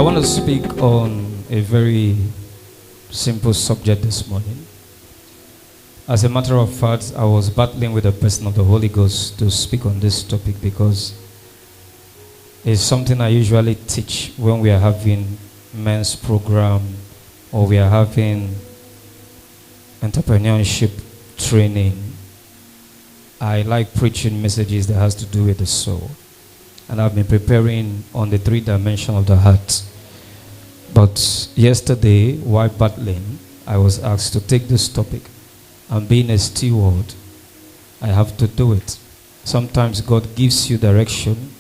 want to speak on a very simple subject this morning. As a matter of fact, I was battling with the person of the Holy Ghost to speak on this topic because it's something I usually teach when we are having men's program or we are having entrepreneurship training. I like preaching messages that has to do with the soul. And I've been preparing on the 3 dimensions of the heart. But yesterday, while battling, I was asked to take this topic. And being a steward, I have to do it. Sometimes God gives you direction,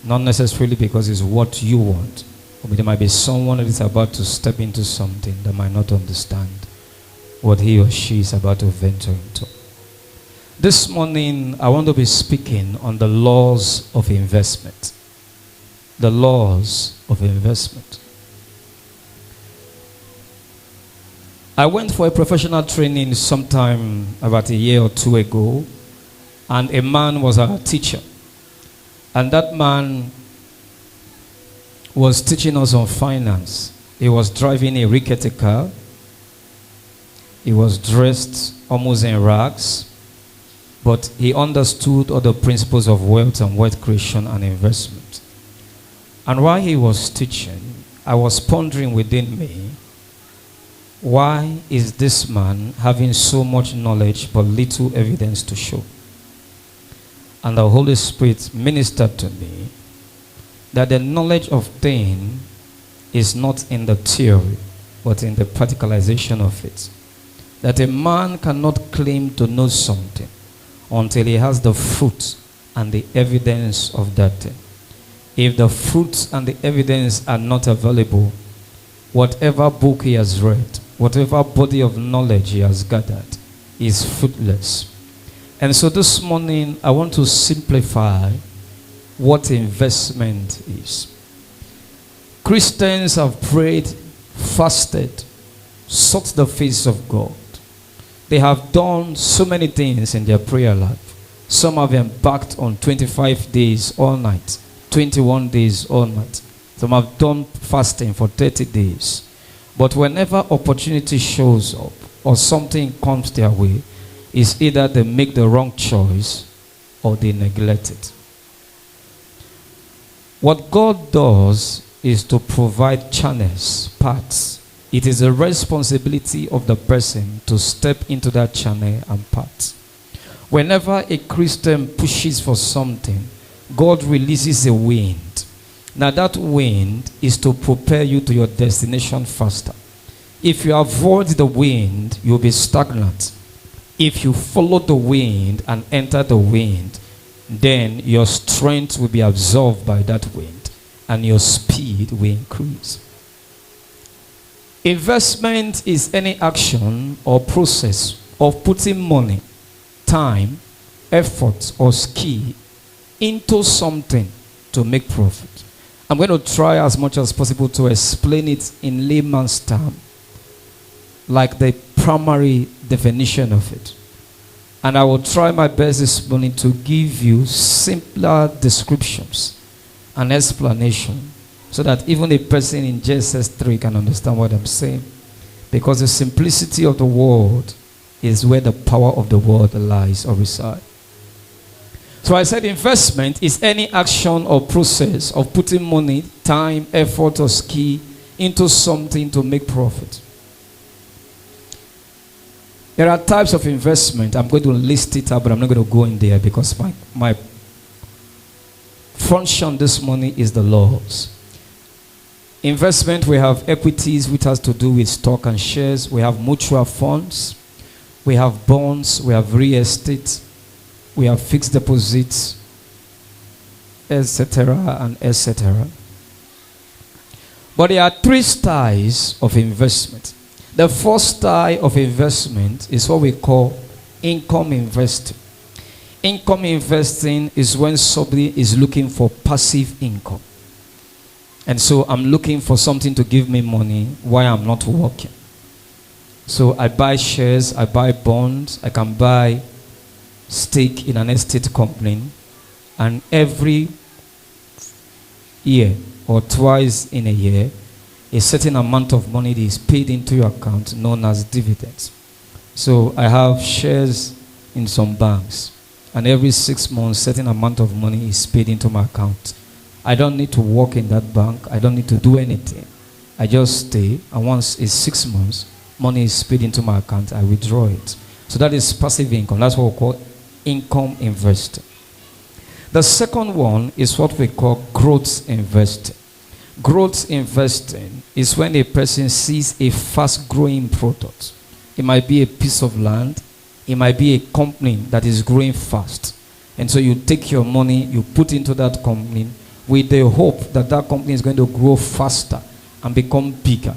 not necessarily because it's what you want. But there might be someone that is about to step into something that might not understand what he or she is about to venture into. This morning, I want to be speaking on the laws of investment. The laws of investment. I went for a professional training sometime about a year or 2 ago, and a man was our teacher. And that man was teaching us on finance. He was driving a rickety car. He was dressed almost in rags. But he understood all the principles of wealth and wealth creation and investment. And while he was teaching, I was pondering within me, why is this man having so much knowledge but little evidence to show? And the Holy Spirit ministered to me that the knowledge of thing is not in the theory, but in the practicalization of it. That a man cannot claim to know something until he has the fruit and the evidence of that thing. If the fruits and the evidence are not available, whatever book he has read, whatever body of knowledge he has gathered, is fruitless. And so this morning, I want to simplify what investment is. Christians have prayed, fasted, sought the face of God. They have done so many things in their prayer life. Some have embarked on 25 days all night, 21 days all night. Some have done fasting for 30 days. But whenever opportunity shows up or something comes their way, it's either they make the wrong choice or they neglect it. What God does is to provide channels, paths. It is a responsibility of the person to step into that channel and path. Whenever a Christian pushes for something, God releases a wind. Now that wind is to propel you to your destination faster. If you avoid the wind, you'll be stagnant. If you follow the wind and enter the wind, then your strength will be absorbed by that wind and your speed will increase. Investment is any action or process of putting money, time, effort, or skill into something to make profit. I'm going to try as much as possible to explain it in layman's terms, like the primary definition of it. And I will try my best this morning to give you simpler descriptions and explanation so that even a person in Genesis 3 can understand what I'm saying. Because the simplicity of the word is where the power of the word lies or resides. So I said investment is any action or process of putting money, time, effort, or skill into something to make profit. There are types of investment. I'm going to list it out, but I'm not going to go in there because my function this morning is the laws. Investment, we have equities, which has to do with stock and shares. We have mutual funds. We have bonds. We have real estate. We have fixed deposits, etc. and etc. But there are 3 styles of investment. The first style of investment is what we call income investing. Income investing is when somebody is looking for passive income. And so I'm looking for something to give me money while I'm not working. So I buy shares, I buy bonds, I can buy stake in an estate company, and every year or twice in a year, a certain amount of money is paid into your account known as dividends. So I have shares in some banks, and every 6 months, certain amount of money is paid into my account. I don't need to work in that bank. I don't need to do anything. I just stay, and once it's 6 months, money is paid into my account, I withdraw it. So that is passive income. That's what we call income investing. The second one is what we call growth investing. Growth investing is when a person sees a fast-growing product. It might be a piece of land. It might be a company that is growing fast. And so you take your money, you put into that company with the hope that that company is going to grow faster and become bigger.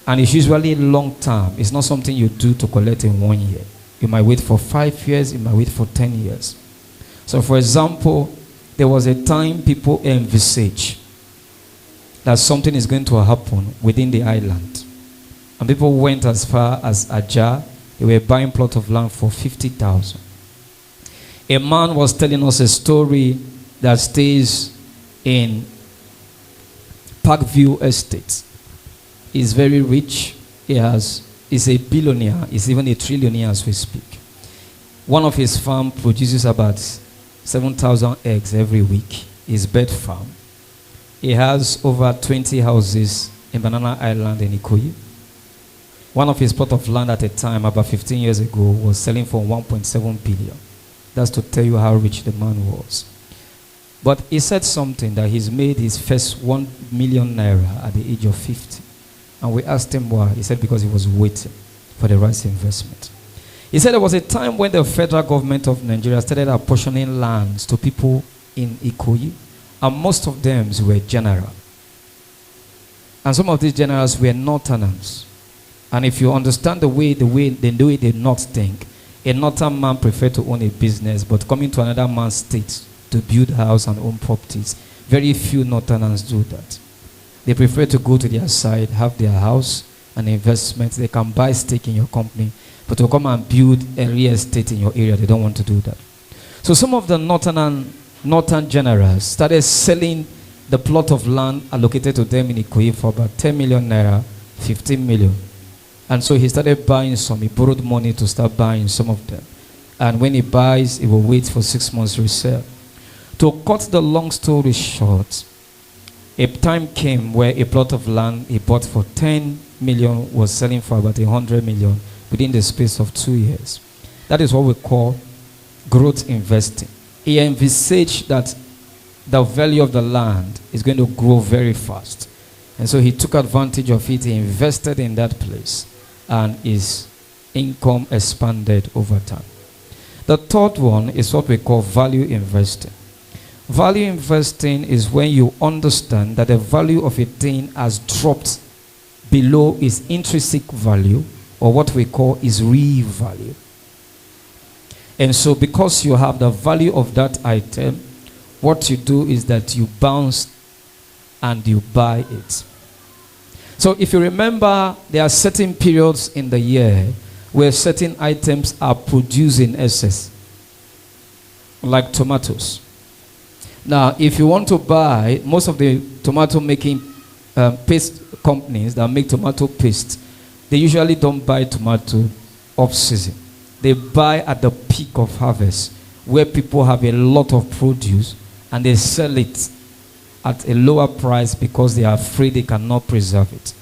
And it's usually long term. It's not something you do to collect in 1 year. You might wait for 5 years. You might wait for 10 years. So for example, there was a time people envisage that something is going to happen within the island. And people went as far as Ajah. They were buying plot of land for 50,000. A man was telling us a story that stays in Parkview Estate. He's very rich. He's a billionaire. He's even a trillionaire as we speak. One of his farm produces about 7,000 eggs every week. His bird farm. He has over 20 houses in Banana Island in Ikoyi. One of his plot of land at a time, about 15 years ago, was selling for 1.7 billion. That's to tell you how rich the man was. But he said something that he's made his first 1 million naira at the age of 50. And we asked him why. He said because he was waiting for the right investment. He said there was a time when the federal government of Nigeria started apportioning lands to people in Ikoyi, and most of them were general. And some of these generals were northerners. And if you understand the way they do it, they not think. A northern man prefer to own a business, but coming to another man's state to build house and own properties. Very few northerners do that. They prefer to go to their side, have their house and investment. They can buy stake in your company, but to come and build a real estate in your area, they don't want to do that. So some of the northern generals started selling the plot of land allocated to them in Ikoyi for about 10 million naira, 15 million. And so he started buying some. He borrowed money to start buying some of them. And when he buys, he will wait for 6 months to resell. To cut the long story short, a time came where a plot of land he bought for 10 million was selling for about 100 million within the space of 2 years. That is what we call growth investing. He envisaged that the value of the land is going to grow very fast. And so he took advantage of it. He invested in that place. And his income expanded over time. The third one is what we call value investing. Value investing is when you understand that the value of a thing has dropped below its intrinsic value, or what we call its real value. And so because you have the value of that item, what you do is that you bounce and you buy it. So if you remember, there are certain periods in the year where certain items are produced in excess, like tomatoes. Now, if you want to buy, most of the tomato making paste companies that make tomato paste, they usually don't buy tomato off-season. They buy at the peak of harvest, where people have a lot of produce, and they sell it at a lower price because they are afraid they cannot preserve it.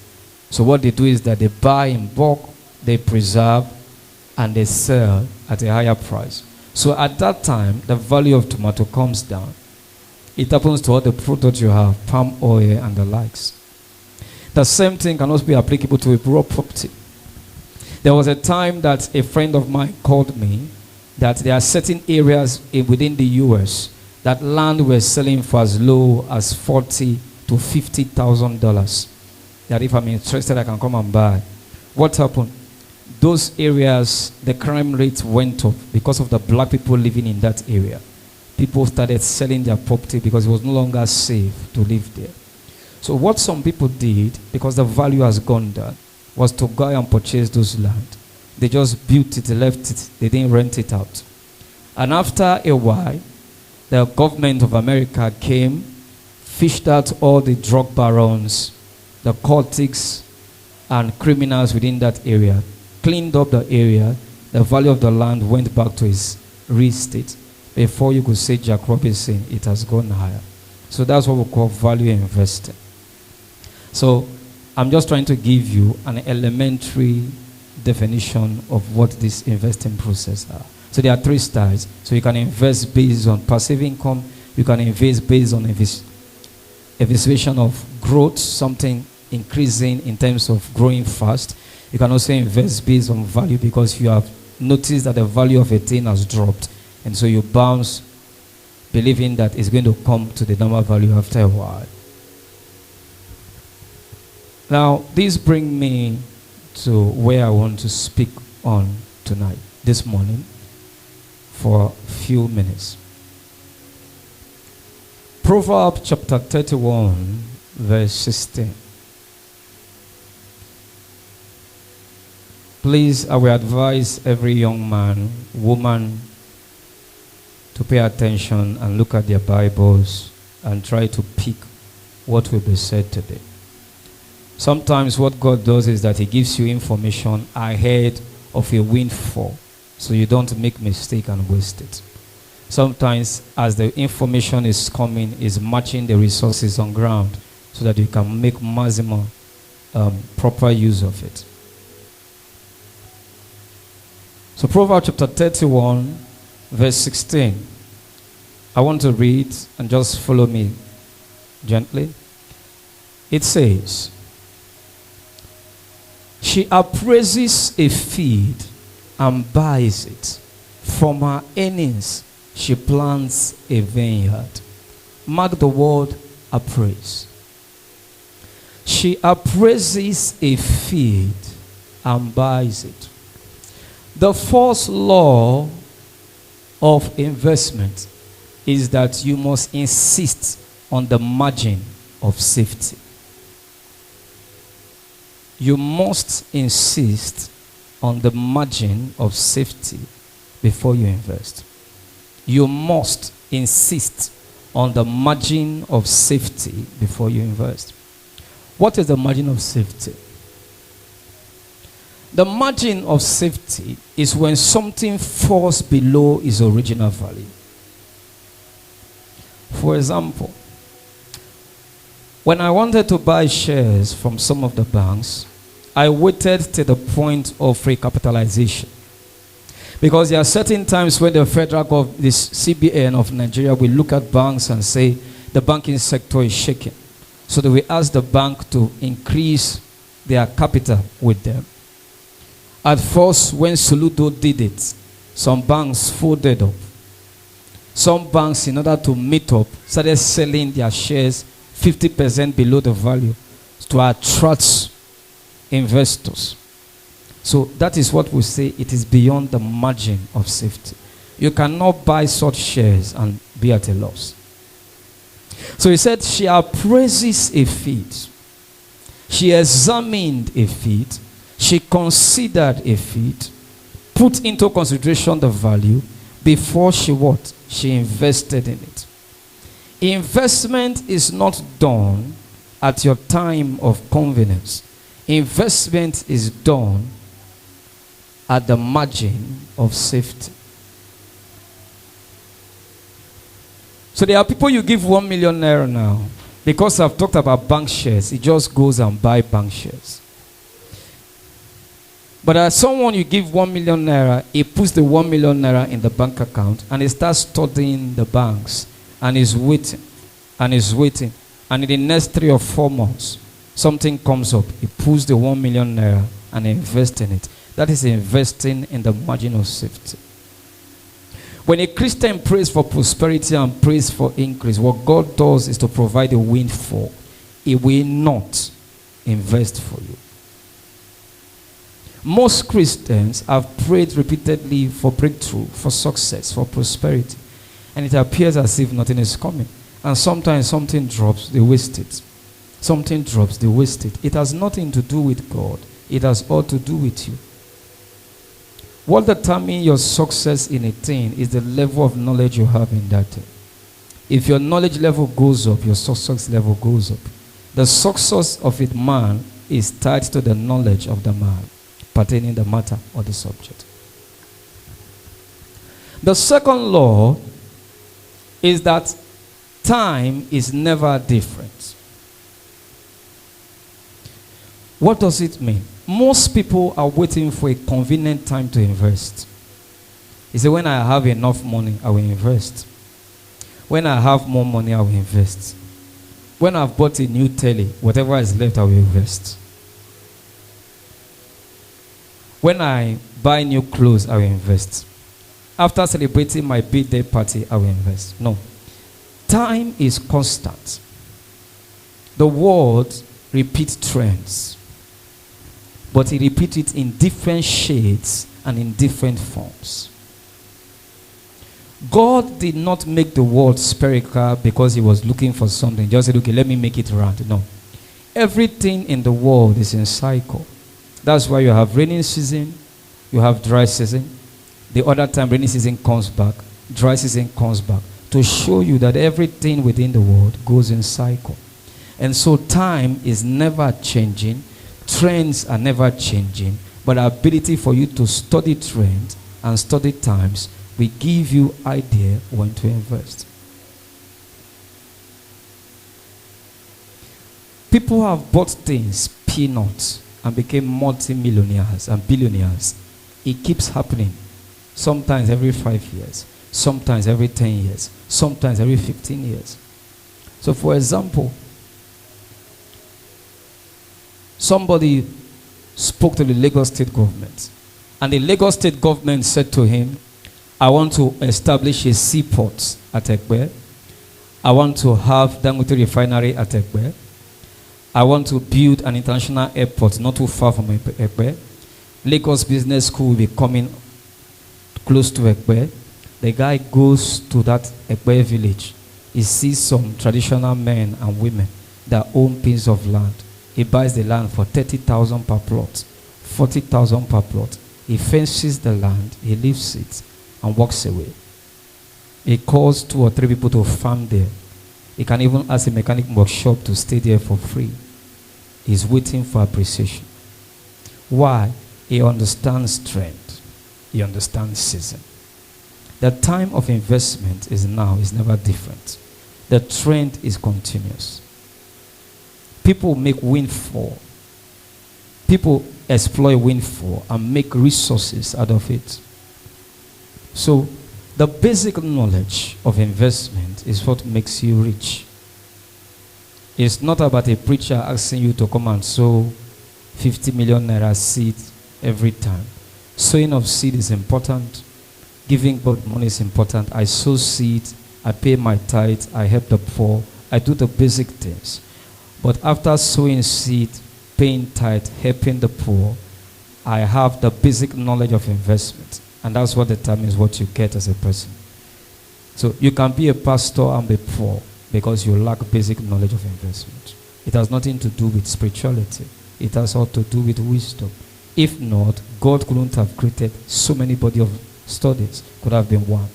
So what they do is that they buy in bulk, they preserve, and they sell at a higher price. So at that time, the value of tomato comes down. It happens to all the products you have, palm oil and the likes. The same thing can also be applicable to a raw property. There was a time that a friend of mine called me that there are certain areas within the U.S. that land were selling for as low as $40,000 to $50,000. That if I'm interested, I can come and buy. What happened? Those areas, the crime rate went up because of the black people living in that area. People started selling their property because it was no longer safe to live there. So what some people did, because the value has gone down, was to go and purchase those land. They just built it, left it. They didn't rent it out. And after a while, the government of America came, fished out all the drug barons, the cultists and criminals within that area, cleaned up the area, the value of the land went back to its real state. Before you could say Jack Robinson, it has gone higher. So that's what we call value investing. So I'm just trying to give you an elementary definition of what this investing process are. So there are three styles. So you can invest based on passive income. You can invest based on anticipation of growth, something increasing in terms of growing fast. You can also invest based on value because you have noticed that the value of a thing has dropped. And so you bounce believing that it's going to come to the normal value after a while. Now, this brings me to where I want to speak on tonight, this morning, for a few minutes. Proverbs chapter 31, verse 16. Please, I will advise every young man, woman, to pay attention and look at their Bibles and try to pick what will be said today. Sometimes what God does is that he gives you information ahead of a windfall, so you don't make mistake and waste it. Sometimes as the information is coming, is matching the resources on ground so that you can make maximum proper use of it. So Proverbs chapter 31, verse 16. I want to read and just follow me gently. It says, she appraises a field and buys it. From her earnings, she plants a vineyard. Mark the word appraise. She appraises a field and buys it. The first law of investment is that you must insist on the margin of safety. You must insist on the margin of safety before you invest. You must insist on the margin of safety before you invest. What is the margin of safety? The margin of safety is when something falls below its original value. For example, when I wanted to buy shares from some of the banks, I waited to the point of recapitalization. Because there are certain times when the federal government, this CBN of Nigeria, will look at banks and say the banking sector is shaking. So they will ask the bank to increase their capital with them. At first, when Soludo did it, some banks folded up. Some banks, in order to meet up, started selling their shares 50% below the value to attract investors. So that is what we say it is beyond the margin of safety. You cannot buy such shares and be at a loss. So he said she appraises a field. She examined a field. She considered a field, put into consideration the value before she what? She invested in it. Investment is not done at your time of convenience. Investment is done at the margin of safety. So there are people you give 1 million naira now. Because I've talked about bank shares, it just goes and buy bank shares. But as someone you give 1 million naira, he puts the 1 million naira in the bank account and he starts studying the banks and is waiting and is waiting. And in the next 3 or 4 months, something comes up. He pulls the 1 million naira and invests in it. That is investing in the margin of safety. When a Christian prays for prosperity and prays for increase, what God does is to provide a windfall. He will not invest for you. Most Christians have prayed repeatedly for breakthrough, for success, for prosperity. And it appears as if nothing is coming. And sometimes something drops, they waste it. Something drops, they waste it. It has nothing to do with God. It has all to do with you. What determines your success in a thing is the level of knowledge you have in that thing. If your knowledge level goes up, your success level goes up. The success of a man is tied to the knowledge of the man pertaining the matter or the subject. The second law is that time is never different. What does it mean? Most people are waiting for a convenient time to invest. You say, when I have enough money, I will invest. When I have more money, I will invest. When I've bought a new telly, whatever is left, I will invest. When I buy new clothes, I will invest. After celebrating my birthday party, I will invest. No. Time is constant. The world repeats trends, but it repeats it in different shades and in different forms. God did not make the world spherical because he was looking for something. Just said, okay, let me make it round. No. Everything in the world is in cycle. That's why you have rainy season, you have dry season. The other time rainy season comes back, dry season comes back, to show you that everything within the world goes in cycle. And so time is never changing, trends are never changing, but the ability for you to study trends and study times will give you idea when to invest. People have bought things, peanuts, and became multi-millionaires and billionaires. It keeps happening. Sometimes every 5 years, sometimes every 10 years, sometimes every 15 years. So for example, somebody spoke to the Lagos state government, and the Lagos state government said to him, I want to establish a seaport at Ekpe. I want to have Dangote refinery at Ekpe. I want to build an international airport not too far from Ekpe. Lagos Business School will be coming close to Ekpe. The guy goes to that Ekpe village. He sees some traditional men and women that own pieces of land. He buys the land for 30,000 per plot, 40,000 per plot. He fences the land, he leaves it, and walks away. He calls 2 or 3 people to farm there. He can even ask a mechanic workshop to stay there for free. He's waiting for appreciation. Why? He understands trend. He understands season. The time of investment is now, is never different. The trend is continuous. People make windfall. People exploit windfall and make resources out of it. So, the basic knowledge of investment is what makes you rich. It's not about a preacher asking you to come and sow 50 million naira seed every time. Sowing of seed is important. Giving God money is important. I sow seed, I pay my tithe, I help the poor, I do the basic things. But after sowing seed, paying tithe, helping the poor, I have the basic knowledge of investment. And that's what determines what you get as a person. So you can be a pastor and be poor because you lack basic knowledge of investment. It has nothing to do with spirituality. It has all to do with wisdom. If not, God couldn't have created so many body of studies. Could have been one.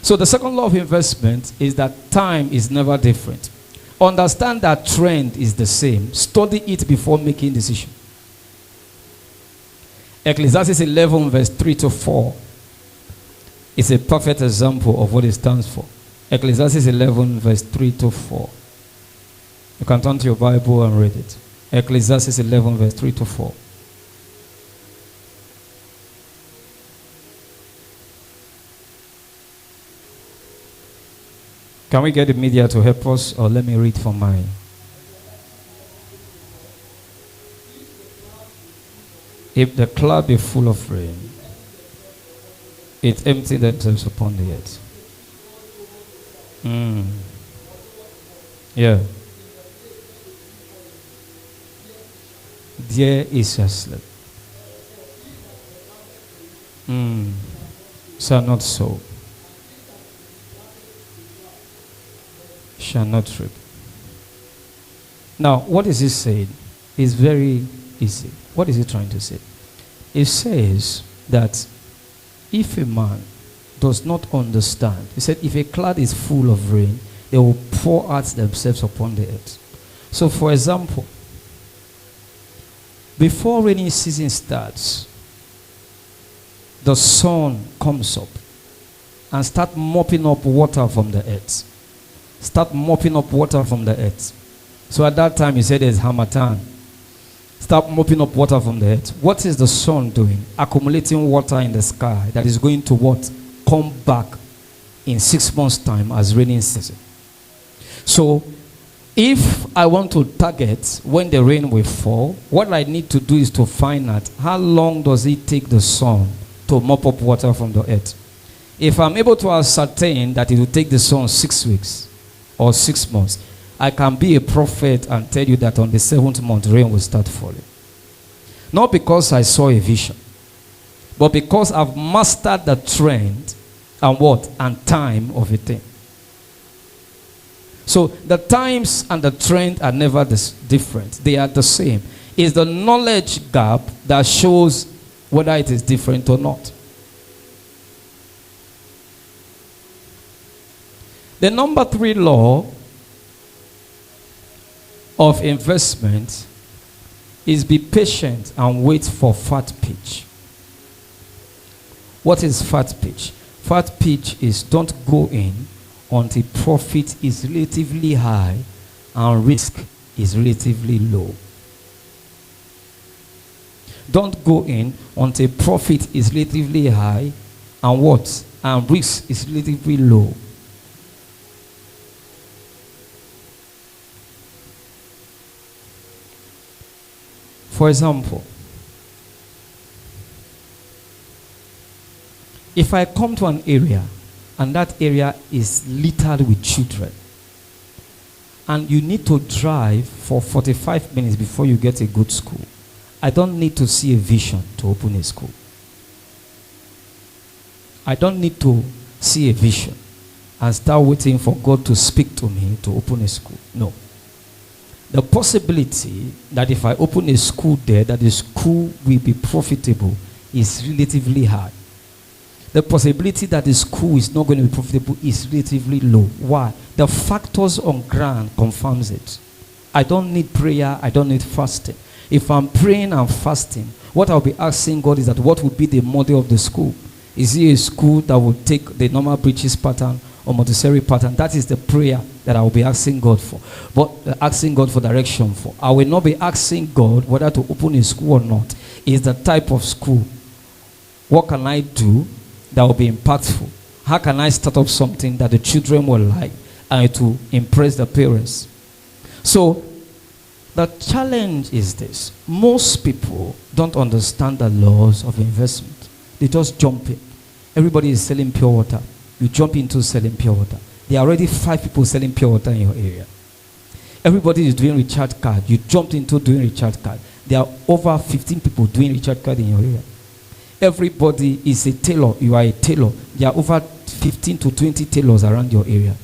So the second law of investment is that time is never different. Understand that trend is the same. Study it before making decision. Ecclesiastes 11 verse 3 to 4 is a perfect example of what it stands for. Ecclesiastes 11 verse 3 to 4. You can turn to your Bible and read it. Ecclesiastes 11 verse 3 to 4. Can we get the media to help us, or let me read from my... If the cloud be full of rain, it empty themselves upon the earth. Yeah. There is a sleep. Shall not sow. Shall not reap. Now, what is he saying? It's very easy. What is he trying to say? It says that if a man does not understand, he said, if a cloud is full of rain, they will pour out themselves upon the earth. So, for example, before rainy season starts, the sun comes up and start mopping up water from the earth. Start mopping up water from the earth. So at that time, you said there's Hamatan. Start mopping up water from the earth. What is the sun doing? Accumulating water in the sky that is going to what? Come back in 6 months' time as raining season. So if I want to target when the rain will fall, what I need to do is to find out how long does it take the sun to mop up water from the earth. If I'm able to ascertain that it will take the sun 6 weeks or 6 months, I can be a prophet and tell you that on the 7th month, rain will start falling. Not because I saw a vision, but because I've mastered the trend and what? And time of a thing. So the times and the trend are never different. They are the same. It's the knowledge gap that shows whether it is different or not. The number 3 law of investment is be patient and wait for fat pitch. What is fat pitch? Fat pitch is don't go in until profit is relatively high and risk is relatively low. Don't go in until profit is relatively high and what? And risk is relatively low. For example, if I come to an area and that area is littered with children and you need to drive for 45 minutes before you get a good school, I don't need to see a vision to open a school. I don't need to see a vision and start waiting for God to speak to me to open a school. No. The possibility that if I open a school there, that the school will be profitable is relatively high. The possibility that the school is not going to be profitable is relatively low. Why? The factors on ground confirms it. I don't need prayer. I don't need fasting. If I'm praying and fasting, what I'll be asking God is that what would be the model of the school? Is it a school that will take the normal breeches pattern or Montessori pattern? That is the prayer that I will be asking God for. But asking God for direction for. I will not be asking God whether to open a school or not. Is the type of school. What can I do that will be impactful? How can I start up something that the children will like and it will impress the parents? So the challenge is this. Most people don't understand the laws of investment. They just jump in. Everybody is selling pure water. You jump into selling pure water. There are already 5 people selling pure water in your area. Everybody is doing recharge card. You jumped into doing recharge card. There are over 15 people doing recharge card in your area. Everybody is a tailor. You are a tailor. There are over 15 to 20 tailors around your area.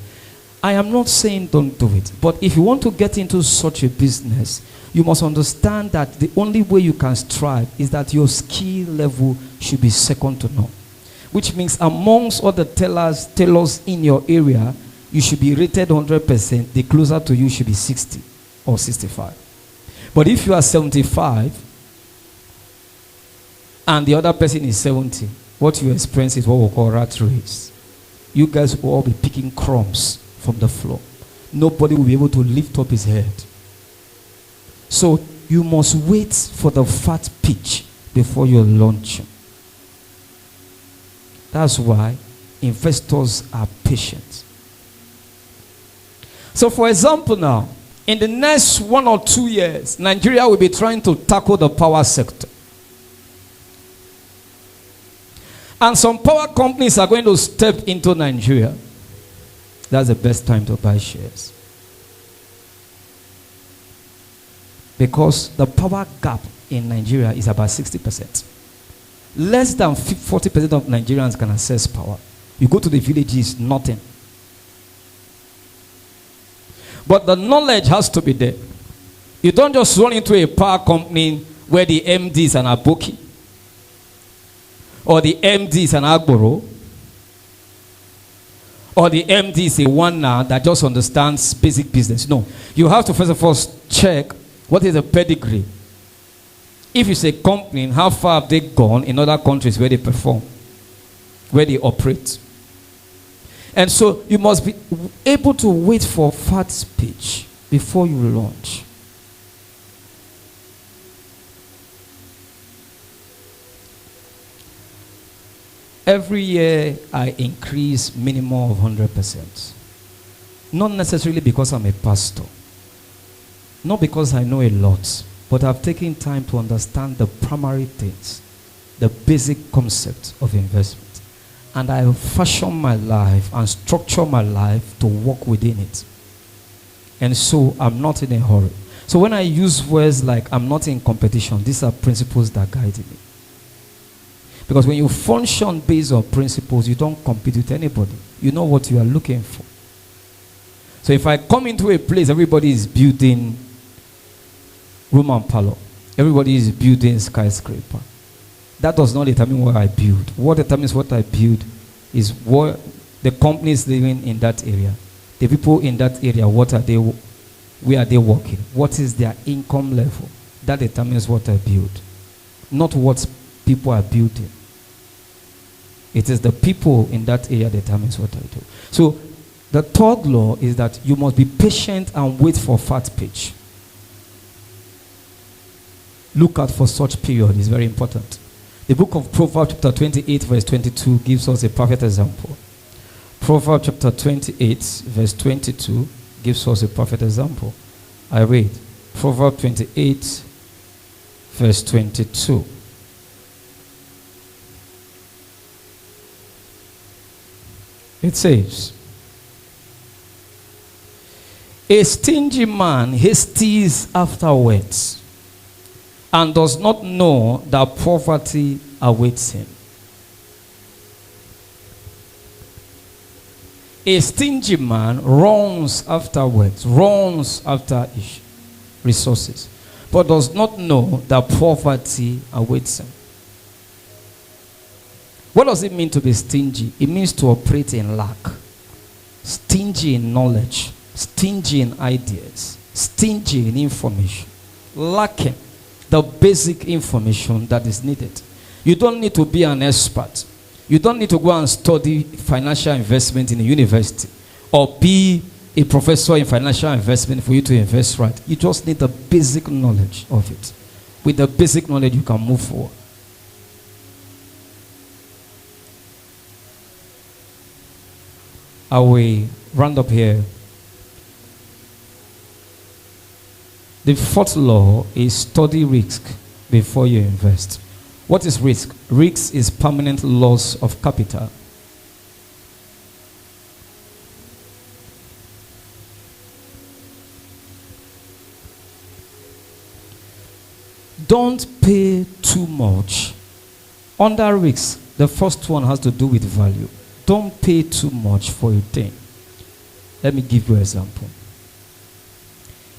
I am not saying don't do it. But if you want to get into such a business, you must understand that the only way you can strive is that your skill level should be second to none. Which means amongst all the tailors in your area, you should be rated 100%. The closer to you should be 60 or 65. But if you are 75 and the other person is 70, what you experience is what we call rat race. You guys will all be picking crumbs from the floor. Nobody will be able to lift up his head. So you must wait for the fat pitch before you launch. That's why investors are patient. So for example now, in the next 1 or 2 years, Nigeria will be trying to tackle the power sector. And some power companies are going to step into Nigeria. That's the best time to buy shares. Because the power gap in Nigeria is about 60%. Less than 40% of Nigerians can access power. You go to the villages, nothing. But the knowledge has to be there. You don't just run into a power company where the MD is an Aboki or the MD is an Agboro Or the MD is a one now that just understands basic business. No. You have to first of all check what is the pedigree. If it's a company, how far have they gone in other countries where they perform, where they operate? And so you must be able to wait for fat speech before you launch. Every year I increase minimum of 100%. Not necessarily because I'm a pastor. Not because I know a lot. But I've taken time to understand the primary things, the basic concept of investment. And I fashion my life and structure my life to work within it. And so I'm not in a hurry. So when I use words like I'm not in competition, these are principles that guide me. Because when you function based on principles, you don't compete with anybody. You know what you are looking for. So if I come into a place, everybody is building room and parlor. Everybody is building skyscraper. That does not determine what I build. What determines what I build is what the company is living in that area. The people in that area, what are they, where are they working? What is their income level? That determines what I build. Not what people are building. It is the people in that area that determines what I do. So the third law is that you must be patient and wait for fat pitch. Look out for such period. It's very important. The book of Proverbs chapter 28 verse 22 gives us a perfect example. Proverbs chapter 28 verse 22 gives us a perfect example. I read Proverbs 28 verse 22. It says, a stingy man hastes afterwards and does not know that poverty awaits him. A stingy man runs afterwards, runs after resources, but does not know that poverty awaits him. What does it mean to be stingy? It means to operate in lack. Stingy in knowledge, stingy in ideas, stingy in information, lacking the basic information that is needed. You don't need to be an expert. You don't need to go and study financial investment in a university or be a professor in financial investment for you to invest right. You just need the basic knowledge of it. With the basic knowledge, you can move forward. I will round up here. The fourth law is study risk before you invest. What is risk? Risk is permanent loss of capital. Don't pay too much. Under risk, the first one has to do with value. Don't pay too much for a thing. Let me give you an example.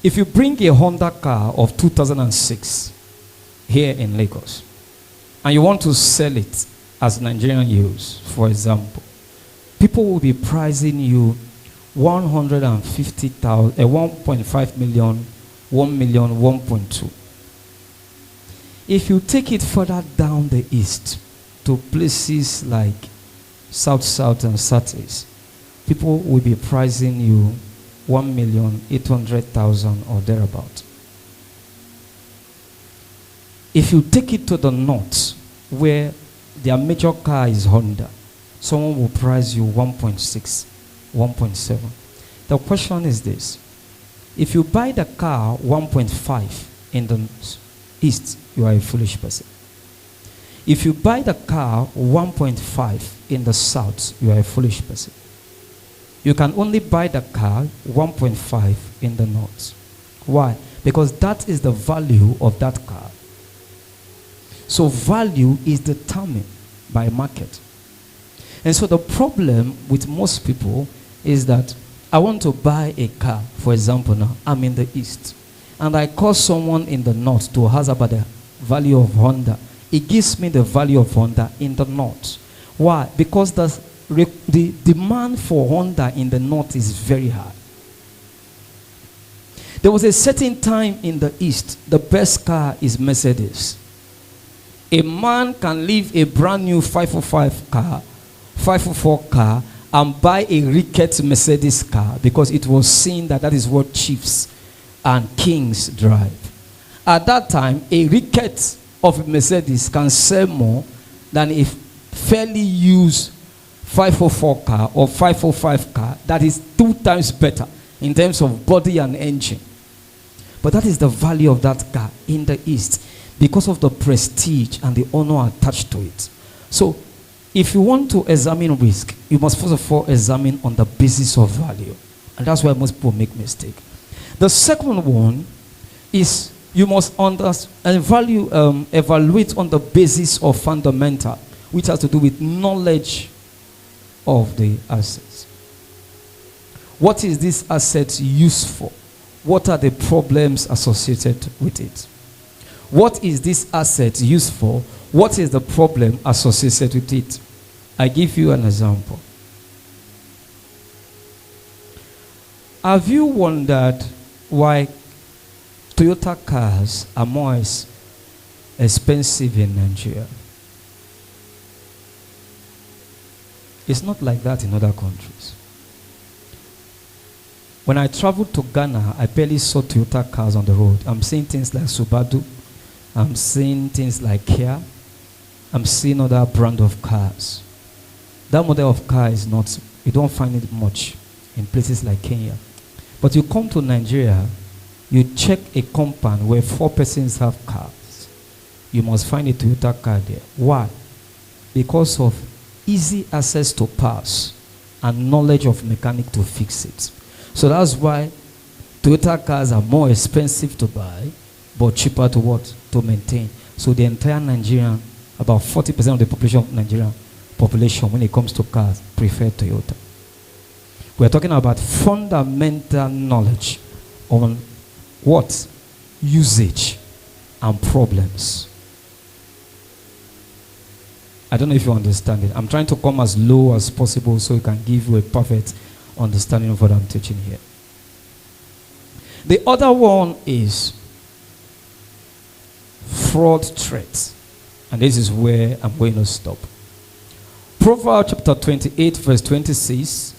If you bring a Honda car of 2006 here in Lagos, and you want to sell it as Nigerian use, for example, people will be pricing you 150,000, 1.5 million, 1 million, 1.2. If you take it further down the east to places like South and Southeast, people will be pricing you 1,800,000 or thereabout. If you take it to the north, where their major car is Honda, someone will price you 1.6, 1.7. The question is this: if you buy the car 1.5 in the east, you are a foolish person. If you buy the car 1.5 in the south, you are a foolish person. You can only buy the car 1.5 in the north. Why? Because that is the value of that car. So value is determined by market. And so the problem with most people is that I want to buy a car, for example now, I'm in the east, and I call someone in the north to ask about the value of Honda. It gives me the value of Honda in the north. Why? Because the the demand for Honda in the north is very high. There was a certain time in the east, the best car is Mercedes. A man can leave a brand new 505 car, 504 car, and buy a rickety Mercedes car because it was seen that that is what chiefs and kings drive. At that time, a rickety of a Mercedes can sell more than a fairly used 504 car or 505 car that is 2 times better in terms of body and engine. But that is the value of that car in the East because of the prestige and the honor attached to it. So, if you want to examine risk, you must first of all examine on the basis of value. And that's why most people make mistake. The second one is you must evaluate on the basis of fundamental, which has to do with knowledge of the assets. What is this asset used for? What are the problems associated with it? What is this asset used for? What is the problem associated with it? I give you an example. Have you wondered why Toyota cars are more expensive in Nigeria? It's not like that in other countries. When I traveled to Ghana, I barely saw Toyota cars on the road. I'm seeing things like Subaru. I'm seeing things like Kia. I'm seeing other brand of cars. That model of car is not, you don't find it much in places like Kenya. But you come to Nigeria, you check a compound where 4 persons have cars. You must find a Toyota car there. Why? Because of easy access to parts and knowledge of mechanic to fix it. So that's why Toyota cars are more expensive to buy, but cheaper to what? To maintain. So the entire Nigerian, about 40% of the population of Nigerian population, when it comes to cars, prefer Toyota. We're talking about fundamental knowledge on what? Usage and problems. I don't know if you understand it. I'm trying to come as low as possible so it can give you a perfect understanding of what I'm teaching here. The other one is fraud threats. And this is where I'm going to stop. Proverbs chapter 28 verse 26.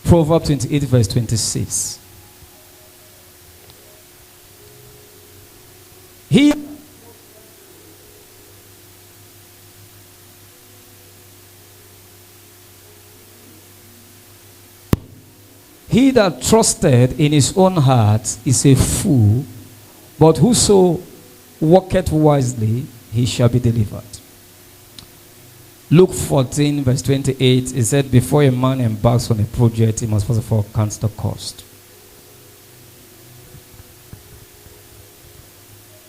Proverbs 28 verse 26. He that trusted in his own heart is a fool, but whoso walketh wisely, he shall be delivered. Luke 14 verse 28, it said, before a man embarks on a project, he must first of all count the cost.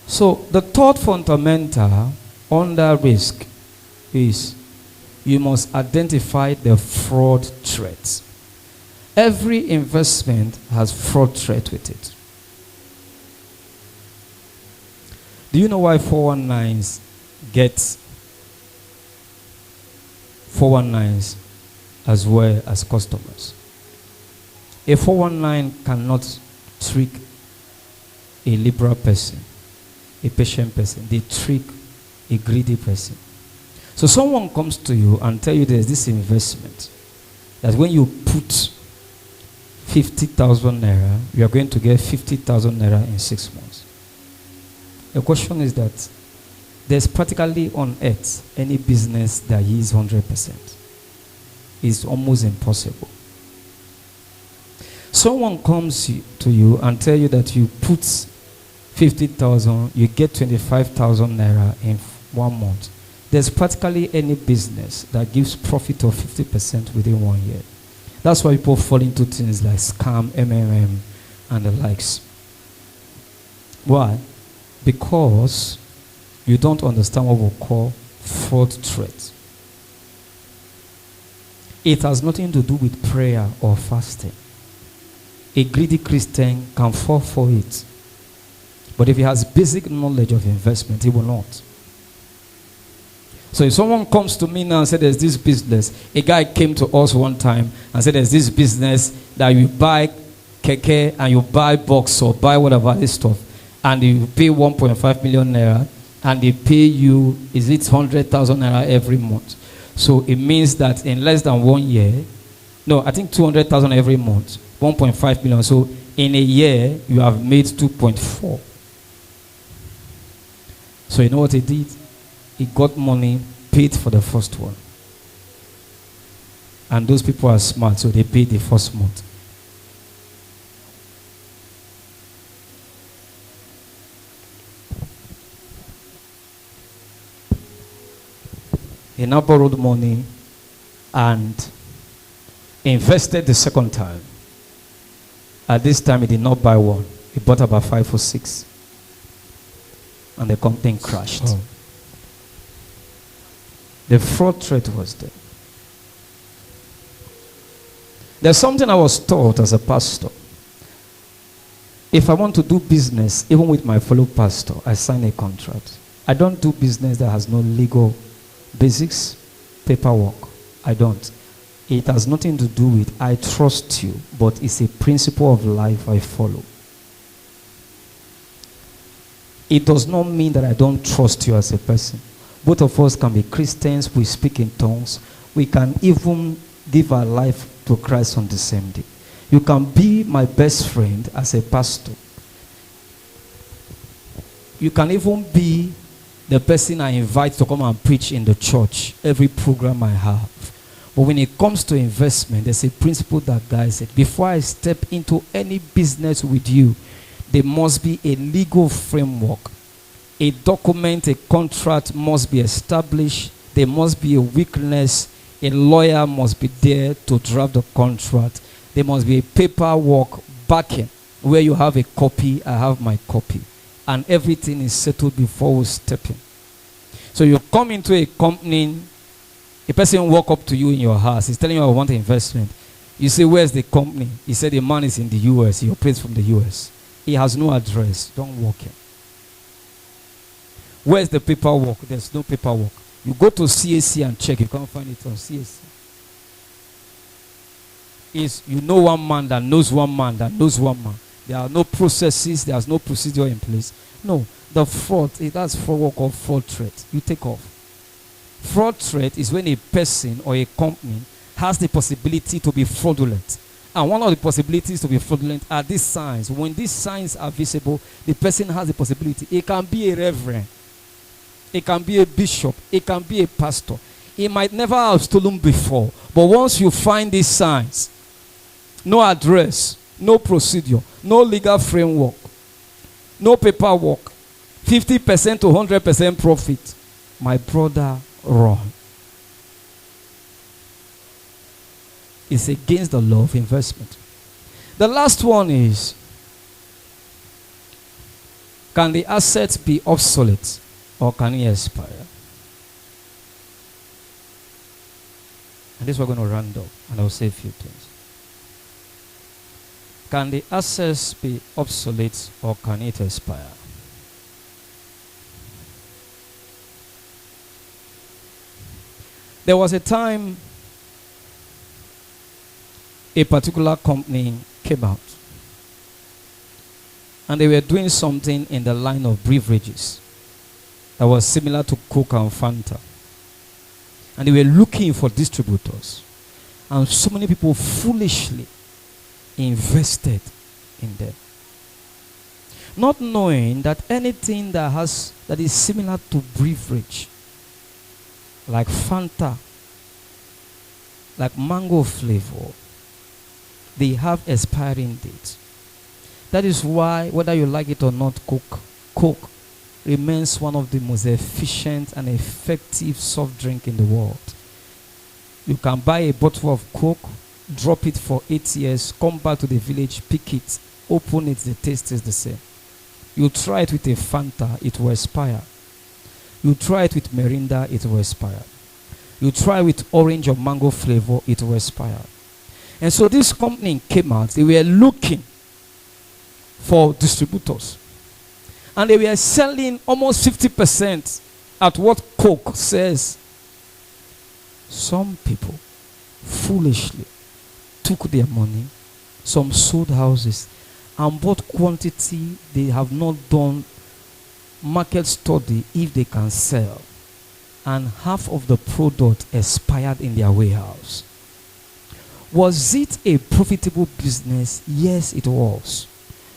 So the third fundamental under risk is you must identify the fraud threats. Every investment has fraud threat with it. Do you know why 419s get 419s as well as customers? A 419 cannot trick a liberal person, a patient person. They trick a greedy person. So someone comes to you and tell you there's this investment that when you put 50,000 naira, you are going to get 50,000 naira in 6 months. The question is that there's practically on earth any business that yields 100%. It's almost impossible. Someone comes to you and tell you that you put 50,000, you get 25,000 naira in 1 month. There's practically any business that gives profit of 50% within 1 year. That's why people fall into things like scam, MMM, and the likes. Why? Because you don't understand what we call fraud threat. It has nothing to do with prayer or fasting. A greedy Christian can fall for it. But if he has basic knowledge of investment, he will not. So if someone comes to me now and said there's this business, a guy came to us one time and said there's this business that you buy keke and you buy box or buy whatever this stuff, and you pay 1.5 million naira, and they pay you, is it 100,000 naira every month? So it means that in less than 1 year, no, I think 200,000 every month, 1.5 million. So in a year, you have made 2.4. So you know what he did? He got money, paid for the first one. And those people are smart, so they paid the first month. He now borrowed money and invested the second time. At this time, he did not buy one. He bought about 5 or 6. And the company crashed. Oh. The fraud threat was there. There's something I was taught as a pastor. If I want to do business, even with my fellow pastor, I sign a contract. I don't do business that has no legal basics, paperwork. I don't. It has nothing to do with I trust you, but it's a principle of life I follow. It does not mean that I don't trust you as a person. Both of us can be Christians, we speak in tongues, we can even give our life to Christ on the same day. You can be my best friend as a pastor. You can even be the person I invite to come and preach in the church, every program I have. But when it comes to investment, there's a principle that guys said, before I step into any business with you, there must be a legal framework. A document, a contract must be established. There must be a witness. A lawyer must be there to draft the contract. There must be a paperwork backing where you have a copy, I have my copy. And everything is settled before we step in. So you come into a company, a person walk up to you in your house, he's telling you I want investment. You say, where's the company? He said the man is in the US, he operates from the US. He has no address, don't walk in. Where's the paperwork? There's no paperwork. You go to CAC and check, you can't find it on CAC. Is you know one man that knows one man that knows one man. There are no processes, there's no procedure in place. No, the fraud, that's fraud or fraud threat. You take off. Fraud threat is when a person or a company has the possibility to be fraudulent. And one of the possibilities to be fraudulent are these signs. When these signs are visible, the person has the possibility. It can be a reverend. It can be a bishop. It can be a pastor. He might never have stolen before. But once you find these signs, no address, no procedure, no legal framework, no paperwork, 50% to 100% profit, my brother, run. It's against the law of investment. The last one is, can the assets be obsolete or can it expire? And this we're going to round up and I'll say a few things. Can the assets be obsolete or can it expire? There was a time a particular company came out and they were doing something in the line of beverages that was similar to Coke and Fanta. And they were looking for distributors. And so many people foolishly invested in them. Not knowing that anything that is similar to beverage, like Fanta, like mango flavor, they have expiring dates. That is why, whether you like it or not, Coke remains one of the most efficient and effective soft drink in the world. You can buy a bottle of Coke, drop it for 8 years, come back to the village, pick it, open it, the taste is the same. You try it with a Fanta, it will expire. You try it with Mirinda, it will expire. You try with orange or mango flavor, it will expire. And so this company came out, they were looking for distributors. And they were selling almost 50% at what Coke says some people foolishly took their money, some sold houses, and bought quantity they have not done market study if they can sell, and half of the product expired in their warehouse. Was it a profitable business? Yes, it was.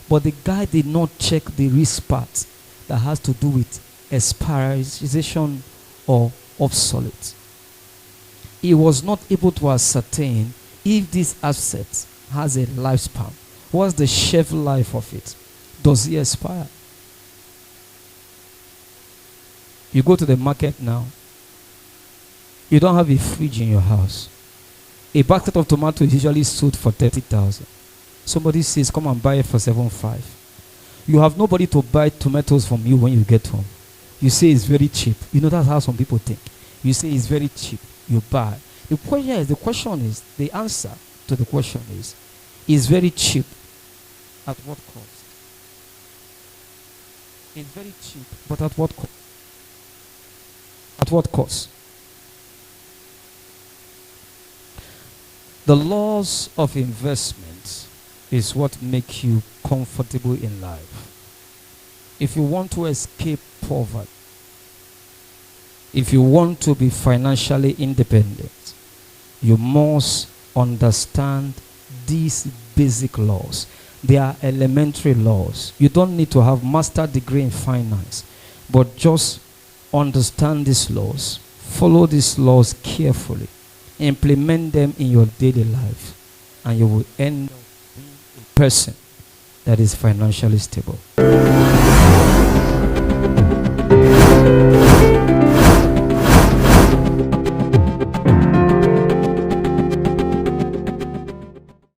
But the guy did not check the risk part that has to do with expiration or obsolete. He was not able to ascertain if this asset has a lifespan. What's the shelf life of it? Does it expire? You go to the market now. You don't have a fridge in your house. A basket of tomatoes is usually sold for 30,000. Somebody says, come and buy it for 7.5. You have nobody to buy tomatoes from you when you get home. You say it's very cheap. You know that's how some people think. You say it's very cheap. You buy. The answer to the question is very cheap. At what cost? It's very cheap, but at what cost? At what cost? The laws of investment is what make you comfortable in life. If you want to escape poverty, if you want to be financially independent, you must understand these basic laws. They are elementary laws. You don't need to have master degree in finance, but just understand these laws. Follow these laws carefully. Implement them in your daily life, and you will end up being a person that is financially stable.